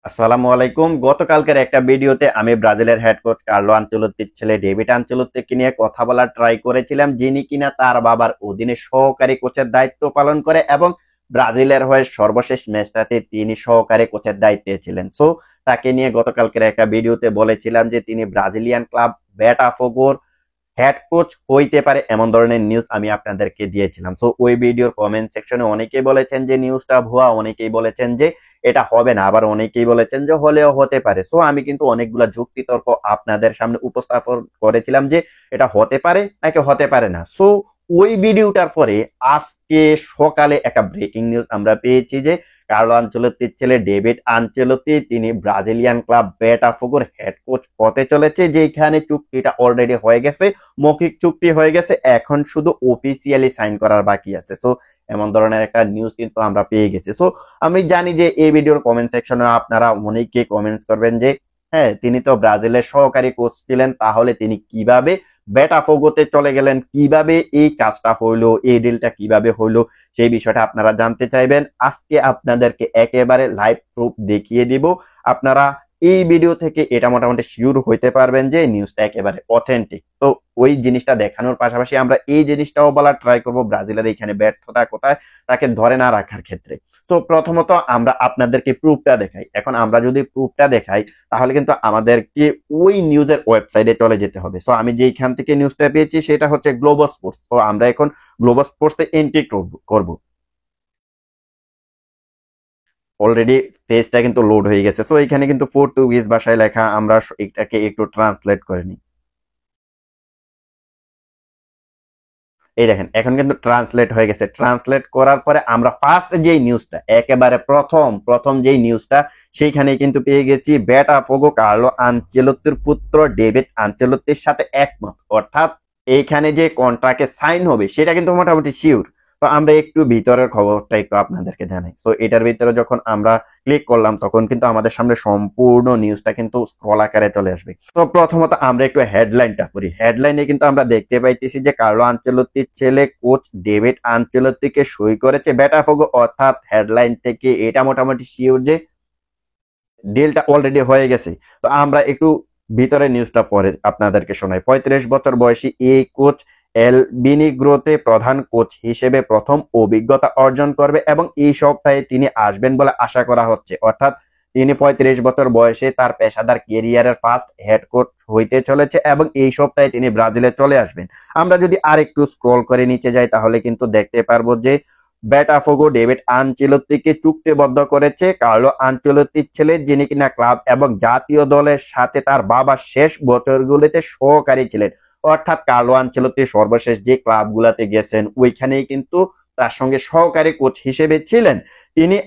আসসালামু আলাইকুম। গতকালকের একটা ভিডিওতে আমি ব্রাজিলের হেড কোচ কার্লো আনচেলত্তির ছেলে ডেভিড আনচেলত্তিকে নিয়ে কথা বলার ট্রাই করেছিলাম, যিনি কিনা তার বাবার অধীনে সহকারী কোচের দায়িত্ব পালন করে এবং ব্রাজিলের হয়ে সর্বশেষ ম্যাচটাতে তিনি সহকারী কোচের দায়িত্বে ছিলেন। সো তাকে নিয়ে গতকালকের একটা ভিডিওতে বলেছিলাম যে তিনি ব্রাজিলিয়ান ক্লাব বোটাফোগোর হেড কোচ হইতে পারে, এমন ধরনের নিউজ আমি আপনাদেরকে দিয়েছিলাম। সো ওই ভিডিওর কমেন্ট সেকশনে অনেকেই বলেছেন যে নিউজটা ভুয়া, অনেকেই বলেছেন যে এটা হবে না, আবার অনেকেই বলেছেন যে হলেও হতে পারে। সো আমি কিন্তু অনেকগুলা যুক্তি তর্ক আপনাদের সামনে উপস্থাপন করেছিলাম যে এটা হতে পারে নাকি হতে পারে না। সো ওই ভিডিওটার পরে আজকে সকালে একটা ব্রেকিং নিউজ আমরা পেয়েছি যে কার্লো আনচেলত্তির ছেলে ডেভিড আনচেলত্তি তিনি ব্রাজিলিয়ান ক্লাব বোটাফোগোর হেড কোচ হতে চলেছে, যেখানে চুক্তিটা অলরেডি হয়ে গেছে, মৌখিক চুক্তি হয়ে গেছে, এখন শুধু অফিসিয়ালি সাইন করার বাকি আছে। সো এমন ধরনের একটা নিউজ কিন্তু আমরা পেয়ে গেছি। সো আমি জানি যে এই ভিডিওর কমেন্ট সেকশনে আপনারা অনেকে কমেন্টস করবেন যে হ্যাঁ, তিনি তো ব্রাজিলের সহকারী কোচ ছিলেন, তাহলে তিনি কিভাবে বোটাফোগোতে চলে গেলেন, কিভাবে এই কাজটা হইলো, এই ডিলটা কিভাবে হইলো, সেই বিষয়টা আপনারা জানতে চাইবেন। আজকে আপনাদেরকে একেবারে লাইভ প্রুফ দেখিয়ে দিব। আপনারা এই ভিডিও থেকে এটা মোটামুটি শিওর হইতে পারবেন যে নিউজটা একেবারে অথেন্টিক। তো ওই জিনিসটা দেখানোর পাশাপাশি আমরা এই জিনিসটাও বলার ট্রাই করব ব্রাজিলের এখানে ব্যর্থতা কোথায় তাকে ধরে না রাখার ক্ষেত্রে। তো প্রথমত আমরা আপনাদেরকে প্রুফটা দেখাই। এখন আমরা যদি প্রুফটা দেখাই তাহলে কিন্তু আমাদেরকে ওই নিউজের ওয়েবসাইটে চলে যেতে হবে। সো আমি যেখান থেকে নিউজটা পেয়েছি সেটা হচ্ছে গ্লোবাল স্পোর্টস। তো আমরা এখন গ্লোবাল স্পোর্টসে এন্ট্রি করব। অলরেডি পেজটা কিন্তু লোড হয়ে গেছে। সো এখানে কিন্তু পর্তুগিজ ভাষায় লেখা, আমরা এটাকে একটু ট্রান্সলেট করে নিই। এই দেখেন এখন কিন্তু ট্রান্সলেট হয়ে গেছে। ট্রান্সলেট করার পরে আমরা ফার্স্ট যেই নিউজটা, একেবারে প্রথম প্রথম যেই নিউজটা, সেইখানে কিন্তু পেয়ে গেছি বোটাফোগো কার্লো আনচেলত্তির পুত্র ডেভিড আনচেলত্তির সাথে একমত, অর্থাৎ এইখানে যে কন্ট্রাক্টে সাইন হবে সেটা কিন্তু মোটামুটি শিওর। তো আমরা একটু ভিতরের খবরটা একটু আপনাদেরকে জানাই। তো এটার ভিতরে যখন আমরা ক্লিক করলাম তখন কিন্তু আমাদের সামনে সম্পূর্ণ নিউজটা কিন্তু স্ক্রল আকারে চলে আসবে। তো প্রথমত আমরা একটু হেডলাইনটা পড়ি। হেডলাইনে কিন্তু আমরা দেখতে পাইতেছি যে কার্লো আনচেলত্তির ছেলে কোচ ডেভিড আনচেলত্তিকে সই করেছে বোটাফোগো, অর্থাৎ হেডলাইন থেকে এটা মোটামুটি শিওর যে ডিলটা অলরেডি হয়ে গেছে। তো আমরা একটু ভিতরে নিউজটা পরে আপনাদেরকে শোনাই। 35 বছর বয়সী এই কোচ এল বিনিগ্রোতে প্রধান কোচ হিসেবে প্রথম অভিজ্ঞতা অর্জন করবে এবং এই সপ্তাহে তিনি আসবেন বলে আশা করা হচ্ছে। অর্থাৎ তিনি 35 বছর বয়সে তার পেশাদার ক্যারিয়ারের ফার্স্ট হেড কোচ হইতে চলেছে এবং এই সপ্তাহে তিনি ব্রাজিলে চলে আসবেন। আমরা যদি আর একটু স্ক্রল করে নিচে যাই তাহলে কিন্তু দেখতে পারবো যে বোটাফোগো ডেভিড আনচেলত্তিকে চুক্তিবদ্ধ করেছে কার্লো আনচেলত্তির ছেলে, যিনি কিনা ক্লাব এবং জাতীয় দলের সাথে তার বাবা শেষ বছরগুলিতে সহকারী ছিলেন। অর্থাৎ কার্লো আনচেলত্তি সর্বশেষ যে ক্লাবগুলাতে গেছেন ওইখানেই কিন্তু তার সঙ্গে সহকারী কোচ হিসেবে ছিলেন। তিনি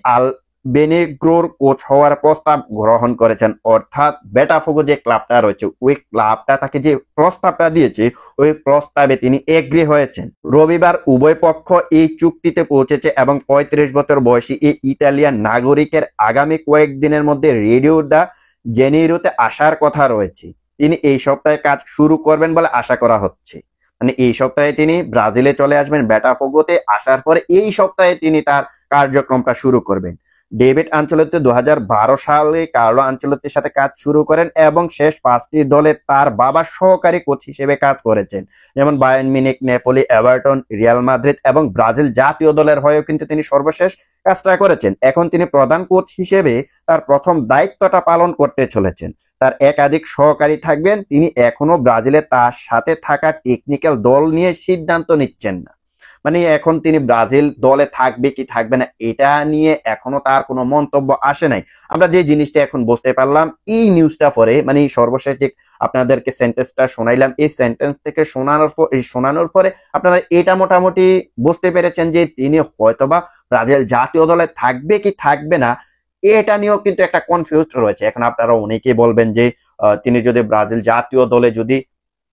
বেনেগ্রোর কোচ হওয়ার প্রস্তাব গ্রহণ করেছেন, অর্থাৎ বোটাফোগো যে ক্লাবটা রয়েছে ওই ক্লাবটা তাকে যে প্রস্তাবটা দিয়েছে ওই প্রস্তাবে তিনি এগ্রি হয়েছেন। রবিবার উভয় পক্ষ এই চুক্তিতে পৌঁছেছে এবং 35 বছর বয়সী এই ইতালিয়ান নাগরিকের আগামী কয়েকদিনের মধ্যে রেডিও দা জেনিরোতে আসার কথা রয়েছে। তিনি এই সপ্তাহে কাজ শুরু করবেন বলে আশা করা হচ্ছে। মানে এই সপ্তাহে তিনি ব্রাজিলে চলে আসবেন, বোটাফোগোতে আসার পরে এই সপ্তাহে তিনি তার কার্যক্রমটা শুরু করবেন। ডেভিড আনচেলত্তি 2012 সালে কার্লো আনচেলত্তির সাথে কাজ শুরু করেন এবং শেষ 5টি দলে তার বাবা সহকারী কোচ হিসেবে কাজ করেছেন, যেমন Bayern Munich, Napoli, Everton, Real Madrid এবং ব্রাজিল জাতীয় দলের হয়েও কিন্তু তিনি সর্বশেষ কাজটা করেছেন। এখন তিনি প্রধান কোচ হিসেবে তার প্রথম দায়িত্বটা পালন করতে চলেছেন। তার একাধিক সহকারী থাকবেন। তিনি এখনো ব্রাজিলে তার সাথে থাকা টেকনিক্যাল দল নিয়ে সিদ্ধান্ত নিচ্ছেন না। মানে এখন তিনি ব্রাজিল দলে থাকবে কি থাকবে না এটা নিয়ে এখনো তার কোনো মন্তব্য আসে নাই। আমরা যে জিনিসটা এখন বুঝতে পারলাম এই নিউজটা পরে, মানে সর্বশেষ যে আপনাদেরকে সেন্টেন্সটা শোনাইলাম এই সেন্টেন্স থেকে শোনানোর পরে আপনারা এটা মোটামুটি বুঝতে পেরেছেন যে তিনি হয়তোবা ব্রাজিল জাতীয় দলে থাকবে কি থাকবে না এটা নিয়েও কিন্তু একটা কনফিউজড রয়েছে। এখন আপনারা অনেকেই বলবেন যে তিনি যদি ব্রাজিল জাতীয় দলে যদি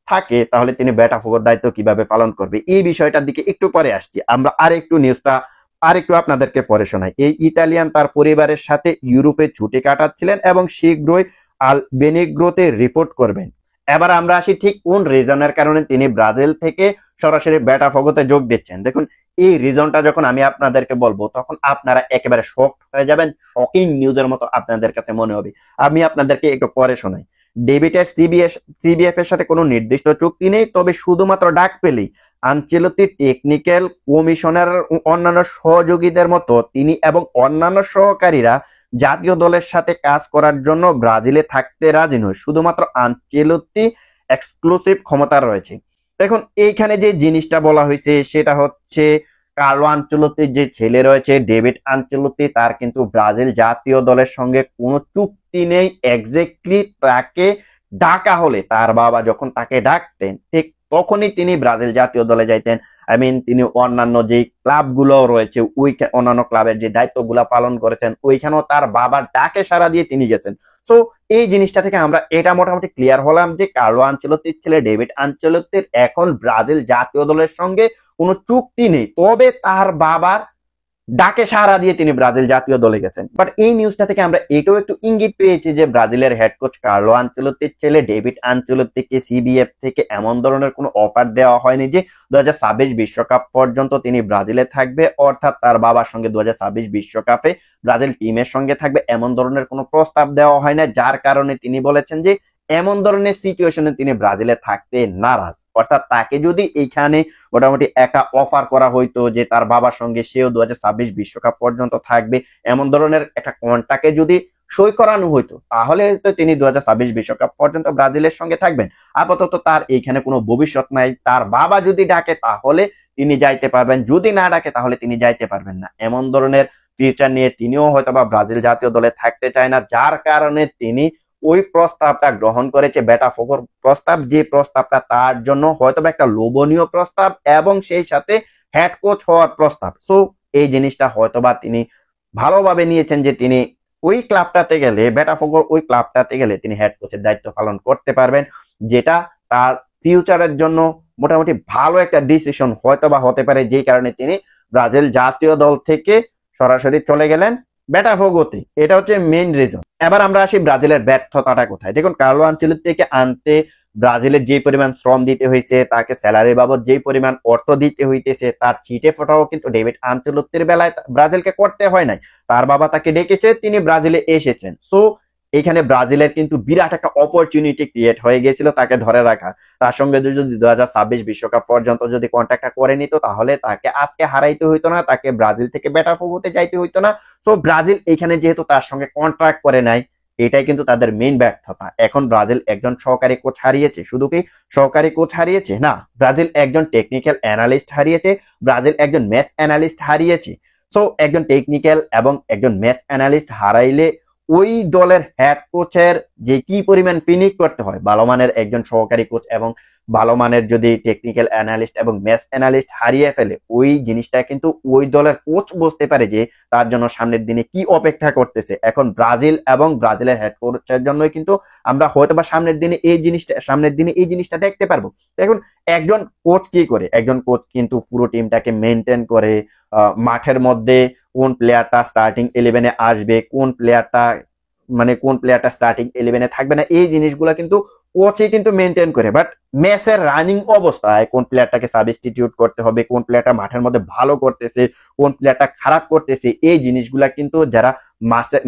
থাকে তাহলে তিনি বোটাফোগোর দায়িত্ব কিভাবে পালন করবে, এই বিষয়টার দিকে একটু পরে আসছি। আমরা আরেকটু নিউজটা আরেকটু আপনাদেরকে পরে শোনাই। এই ইতালিয়ান তার পরিবারের সাথে ইউরোপে ছুটি কাটাচ্ছিলেন এবং শীঘ্রই আল বেনিগ্রোতে রিপোর্ট করবেন। এবার আমরা আসি ঠিক কোন রিজনের কারণে তিনি ব্রাজিল থেকে সরাসরি বেটাফোগোতে যোগ দিচ্ছেন। দেখুন এই রিজনটা যখন আমি আপনাদেরকে বলবো তখন আপনারা একেবারে শক হয়ে যাবেন, শকিং নিউজের মতো আপনাদের কাছে মনে হবে। আমি আপনাদেরকে একটু পরে শোনাই। ডেভিডের সিবিএফ এর সাথে কোনো নির্দিষ্ট চুক্তি নেই, তবে শুধুমাত্র ডাক পেলেই আনচেলত্তি টেকনিক্যাল কমিশনার অন্যান্য সহযোগীদের মতো তিনি এবং অন্যান্য সহকারীরা জাতীয় দলের সাথে কাজ করার জন্য ব্রাজিলে থাকতে রাজি নয়। শুধুমাত্র আনচেলত্তি এক্সক্লুসিভ ক্ষমতা রয়েছে। দেখুন এইখানে যে জিনিসটা বলা হয়েছে সেটা হচ্ছে কার্লো আনচেলত্তির যে ছেলে রয়েছে ডেভিড আনচেলত্তি, তার কিন্তু ব্রাজিল জাতীয় দলের সঙ্গে কোনো চুক্তি নেই। এক্স্যাক্টলি তাকে ডাকা হলে তার বাবা যখন তাকে ডাকতেন ঠিক তখনই তিনি ব্রাজিল জাতীয় দলে যাইতেন। তিনি অন্যান্য যে ক্লাবগুলো রয়েছে ওই অন্যান্য ক্লাবের যে দায়িত্বগুলো পালন করেছেন ওইখানেও তার বাবার ডাকে সাড়া দিয়ে তিনি গেছেন। সো এই জিনিসটা থেকে আমরা এটা মোটামুটি ক্লিয়ার হলাম যে কার্লো আনচেলত্তির ছেলে ডেভিড আনচেলত্তির এখন ব্রাজিল জাতীয় দলের সঙ্গে কোনো চুক্তি নেই, তবে তার বাবার ডাকে সাড়া দিয়ে তিনি ব্রাজিল জাতীয় দলে গেছেন। বাট এই নিউজটা থেকে আমরা এটাও একটু ইঙ্গিত পেয়েছি যে ব্রাজিলের হেড কোচ কার্লো আনচেলত্তির ছেলে ডেভিড আনচেলত্তিকে সিবিএফ থেকে এমন ধরনের কোনো অফার দেওয়া হয়নি যে 2026 বিশ্বকাপ পর্যন্ত তিনি ব্রাজিলে থাকবে, অর্থাৎ তার বাবার সঙ্গে 2026 বিশ্বকাপে ব্রাজিল টিমের সঙ্গে থাকবে এমন ধরনের কোনো প্রস্তাব দেওয়া হয় না, যার কারণে তিনি বলেছেন যে এমন ধরনের সিচুয়েশনে তিনি ব্রাজিলে থাকতে নারাজ। অর্থাৎ তাকে যদি এইখানে মোটামুটি একটা অফার করা হইতো যে তার বাবার সঙ্গে সেও 2026 বিশ্বকাপ পর্যন্ত থাকবে, এমন ধরনের একটা কন্ট্রাক্টে যদি সই করানো হইতো তাহলে তো তিনি 2026 বিশ্বকাপ পর্যন্ত ব্রাজিলের সঙ্গে থাকবেন। আপাতত তার এইখানে কোনো ভবিষ্যৎ নাই। তার বাবা যদি ডাকে তাহলে তিনি যাইতে পারবেন, যদি না ডাকে তাহলে তিনি যাইতে পারবেন না। এমন ধরনের ফিউচার নিয়ে তিনিও হয়তো বা ব্রাজিল জাতীয় দলে থাকতে চায় না, যার কারণে তিনি ওই প্রস্তাবটা গ্রহণ করেছে বেটাফোগোর প্রস্তাব, যে প্রস্তাবটা তার জন্য হয়তো একটা লোভনীয় প্রস্তাব এবং সেই সাথে হেড কোচ হওয়ার প্রস্তাব। সো এই জিনিসটা হয়তোবা তিনি ভালোভাবে নিয়েছেন যে তিনি ওই ক্লাবটাতে গেলে বেটাফোগোর ওই ক্লাবটাতে গেলে তিনি হেড কোচের দায়িত্ব পালন করতে পারবেন, যেটা তার ফিউচারের জন্য মোটামুটি ভালো একটা ডিসিশন হয়তোবা হতে পারে, যে কারণে তিনি ব্রাজিল জাতীয় দল থেকে সরাসরি চলে গেলেন বেটাফোগোতে। এটা হচ্ছে মেইন রিজন। এবার আমরা আসি ব্রাজিলের ব্যর্থতাটা কোথায়। দেখুন কার্লো আনচেলত্তিকে আনতে ব্রাজিলের যে পরিমাণ শ্রম দিতে হয়েছে, তাকে স্যালারি বাবদ যে পরিমাণ অর্থ দিতে হইতেছে, তার ছিটে ফোটাও কিন্তু ডেভিড আনচেলত্তির বেলায় ব্রাজিলকে করতে হয় নাই। তার বাবা তাকে ডেকেছে, তিনি ব্রাজিলে এসেছেন। সো এখানে ব্রাজিলের কিন্তু বিরাট একটা অপরচুনিটি ক্রিয়েট হয়ে গেছিল তাকে ধরে রাখা। তার সঙ্গে যদি 2026 বিশ্বকাপ পর্যন্ত যদি কন্ট্যাক্টটা করে নিত তাহলে তাকে আজকে হারাইতে হইতো না, তাকে ব্রাজিল থেকে বেটাফোগোতে যাইতে হইতো না। সো ব্রাজিল এখানে যেহেতু তার সঙ্গে কন্ট্রাক্ট করে নাই, এটাই কিন্তু তাদের মেইন ব্যর্থতা। এখন ব্রাজিল একজন সহকারী কোচ হারিয়েছে, শুধু কি সহকারী কোচ হারিয়েছে না, ব্রাজিল একজন টেকনিক্যাল অ্যানালিস্ট হারিয়েছে, ব্রাজিল একজন ম্যাচ অ্যানালিস্ট হারিয়েছে। সো একজন টেকনিক্যাল এবং একজন ম্যাচ অ্যানালিস্ট হারাইলে ওই দলের হেড কোচের যে কি পরিমাণ ফিনিশ করতে হয়, ভালো মানের একজন সহকারী কোচ এবং ভালো মানের যদি টেকনিক্যাল অ্যানালিস্ট এবং ম্যাচ অ্যানালিস্ট হারিয়ে ফেলে, ওই জিনিসটা কিন্তু ওই দলের কোচ বুঝতে পারে যে তার জন্য সামনের দিনে কি অপেক্ষা করতেছে। এখন ব্রাজিল এবং ব্রাজিলের হেড কোচের জন্যই কিন্তু আমরা হয়তো বা সামনের দিনে এই জিনিসটা দেখতে পারবো। এখন একজন কোচ কি করে, একজন কোচ কিন্তু পুরো টিমটাকে মেনটেন করে, মাঠের মধ্যে কোন প্লেয়ারটা স্টার্টিং 11-এ আসবে, কোন প্লেয়ারটা স্টার্টিং 11-এ থাকবে না, এই জিনিসগুলো কিন্তু কোচই কিন্তু মেনটেন করে। বাট ম্যাচের রানিং অবস্থায় কোন প্লেয়ারটাকে সাবস্টিটিউট করতে হবে, কোন প্লেয়ারটা মাঠের মধ্যে ভালো করতেছে, কোন প্লেয়ারটা খারাপ করতেছে, এই জিনিসগুলা কিন্তু যারা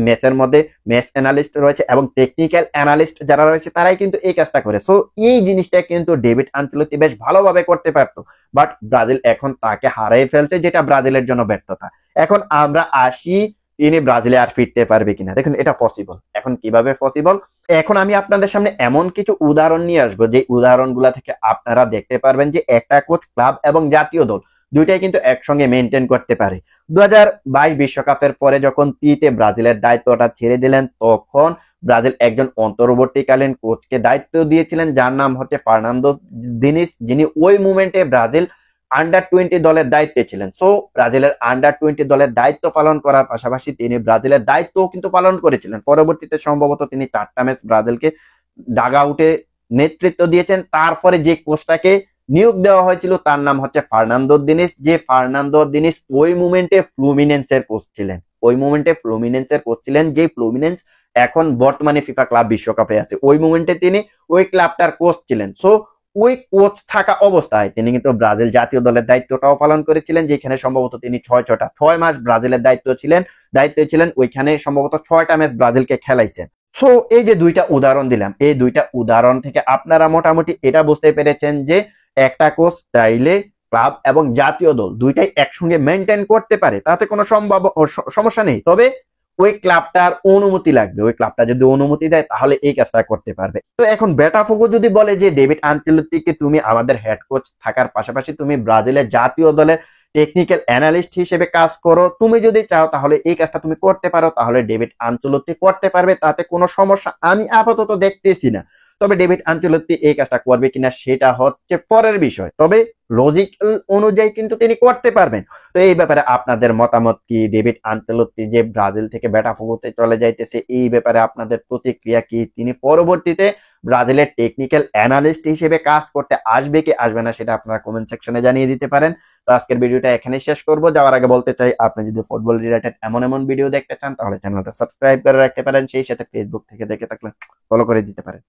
ম্যাচের মধ্যে ম্যাচ অ্যানালিস্ট রয়েছে এবং টেকনিক্যাল অ্যানালিস্ট যারা রয়েছে তারাই কিন্তু এই কাজটা করে। সো এই জিনিসটা কিন্তু ডেভিড আনচেলত্তি বেশ ভালোভাবে করতে পারতো, বাট ব্রাজিল এখন তাকে হারাই ফেলছে, যেটা ব্রাজিলের জন্য ব্যর্থতা। এখন আমরা আসি তিনি ব্রাজিলে আর ফিরতে পারবে কিনা। দেখুন এটা পসিবল। এখন কিভাবে পসিবল, এখন আমি আপনাদের সামনে এমন কিছু উদাহরণ নিয়ে আসবো যে উদাহরণগুলা থেকে আপনারা দেখতে পারবেন যে একটা কোচ ক্লাব এবং জাতীয় দল দুইটাই কিন্তু একসঙ্গে মেনটেন করতে পারে। 2022 বিশ্বকাপের পরে যখন তিতে ব্রাজিলের দায়িত্বটা ছেড়ে দিলেন, তখন ব্রাজিল একজন অন্তর্বর্তীকালীন কোচকে দায়িত্ব দিয়েছিলেন যার নাম হচ্ছে ফার্নান্দো দিনিস, যিনি ওই মুমেন্টে ব্রাজিল আন্ডার-20 দলের দায়িত্বে ছিলেন। সো ব্রাজিলের আন্ডার-20 দলের দায়িত্ব পালন করার পাশাপাশি তিনি ব্রাজিলের দায়িত্বও কিন্তু পালন করেছিলেন। পরবর্তীতে সম্ভবত তিনি 4টা ম্যাচ ব্রাজিলকে ডাগ আউটে নেতৃত্ব দিয়েছেন। তারপরে যে কোচটাকে নিয়োগ দেওয়া হয়েছিল তার নাম হচ্ছে ফার্নান্দো দিনিস, যে ফার্নান্দো দিনিস ওই মুমেন্টে ফ্লুমিনেন্সের কোচ ছিলেন, যে ফ্লুমিনেন্স এখন বর্তমানে ফিফা ক্লাব বিশ্বকাপে আছে। ওই মুমেন্টে তিনি ওই ক্লাবটার কোচ ছিলেন। সো ওই কোচ থাকা অবস্থায় তিনি কিন্তু ব্রাজিল জাতীয় দলের দায়িত্বটাও পালন করেছিলেন, যেখানে সম্ভবত তিনি 6 মাস ব্রাজিলের দায়িত্বে ছিলেন, ওইখানে সম্ভবত 6টা ম্যাচ ব্রাজিলকে খেলাইছেন। সো এই যে দুইটা উদাহরণ দিলাম, এই দুইটা উদাহরণ থেকে আপনারা মোটামুটি এটা বুঝতে পেরেছেন যে একটা কোচ চাইলে ক্লাব এবং জাতীয় দল দুইটাই একসঙ্গে মেনটেন করতে পারে, তাতে কোনো সমস্যা নেই। তবে ওই ক্লাবটার অনুমতি লাগবে, ওই ক্লাবটা যদি অনুমতি দেয় তাহলে এই কাজটা করতে পারবে। তো এখন বেটাফোগো যদি বলে যে ডেভিড আনচেলত্তিকে তুমি আমাদের হেড কোচ থাকার পাশাপাশি তুমি ব্রাজিলের জাতীয় দলের টেকনিক্যাল অ্যানালিস্ট হিসেবে কাজ করো, তুমি যদি চাও তাহলে এই কাজটা তুমি করতে পারো, তাহলে ডেভিড আনচেলত্তি করতে পারবে, তাতে কোনো সমস্যা আমি আপাতত দেখতেছি না। তবে ডেভিড আনচেলত্তি এই কাজটা করবে কিনা সেটা হচ্ছে পরের বিষয়, তবে লজিক্যাল অনুযায়ী কিন্তু তিনি করতে পারবেন। তো এই ব্যাপারে আপনাদের মতামত কি? ডেভিড আনচেলত্তি যে ব্রাজিল থেকে বেটাফোগোতে চলে যাইতেছে, এই ব্যাপারে আপনাদের প্রতিক্রিয়া কি? তিনি পরবর্তীতে ব্রাজিলের টেকনিক্যাল অ্যানালিস্ট হিসেবে কাজ করতে আসবে কি আসবে না, সেটা আপনারা কমেন্ট সেকশনে জানিয়ে দিতে পারেন। তো আজকের ভিডিওটা এখানেই শেষ করব। যাওয়ার আগে বলতে চাই, আপনি যদি ফুটবল রিলেটেড এমন এমন ভিডিও দেখতে চান তাহলে চ্যানেলটা সাবস্ক্রাইব করে রাখতে পারেন, সেই সাথে ফেসবুক থেকে দেখে থাকলে ফলো করে দিতে পারেন।